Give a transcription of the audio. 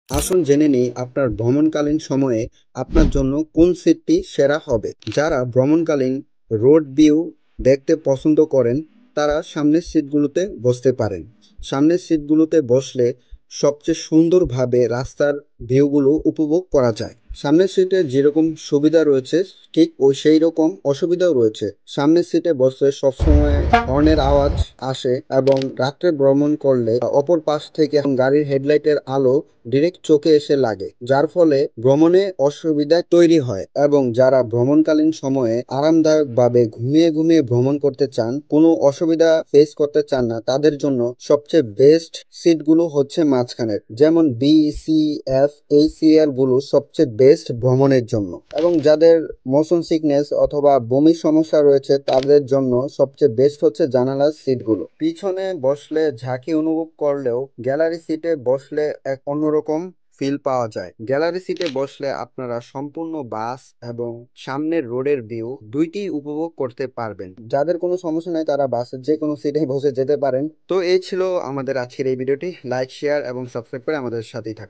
আসুন জেনে নিই আপনার ভ্রমণকালীন সময়ে আপনার জন্য কোন সিটটি সেরা হবে। যারা ভ্রমণকালীন রোড ভিউ দেখতে পছন্দ করেন তারা সামনের সিটগুলোতে বসতে পারেন। সামনের সিটগুলোতে বসলে সবচেয়ে সুন্দরভাবে রাস্তার ভিউগুলো উপভোগ করা যায়। সামনের সিটে যেরকম সুবিধা রয়েছে ঠিক সেই রকম অসুবিধাও রয়েছে। সামনের সিটে বসলে সবসময় হর্নের আওয়াজ আসে এবং রাত্রে ভ্রমণ করলে অপর পাশ থেকে গাড়ির হেডলাইটের আলো ডিরেক্ট চোখে এসে লাগে, যার ফলে ভ্রমণে অসুবিধা তৈরি হয়। এবং যারা ভ্রমণকালীন সময়ে আরামদায়কভাবে ঘুমিয়ে ঘুমিয়ে ভ্রমণ করতে চান, কোনো অসুবিধা ফেস করতে চান না, তাদের জন্য সবচেয়ে বেস্ট সিটগুলো হচ্ছে মাঝখানের, যেমন বি, সি, এফ, এই সিরিয়াল গুলো সবচেয়ে বেস্ট ভ্রমণের জন্য। এবং যাদের মোশন সিকনেস অথবা বমির সমস্যা রয়েছে তাদের জন্য সবচেয়ে বেস্ট হচ্ছে জানালার সিটগুলো। পিছনে বসলে ঝাঁকি অনুভব করলেও গ্যালারি সিটে বসলে এক অন্যরকম ফিল পাওয়া যায়। গ্যালারি সিটে বসলে আপনারা সম্পূর্ণ বাস এবং সামনের রোডের ভিউ দুইটি উপভোগ করতে পারবেন। যাদের কোনো সমস্যা নাই তারা বাসের যে কোনো সিটে বসে যেতে পারেন। তো এই ছিল আমাদের আজকের এই ভিডিওটি। লাইক, শেয়ার এবং সাবস্ক্রাইব করে আমাদের সাথেই থাকুন।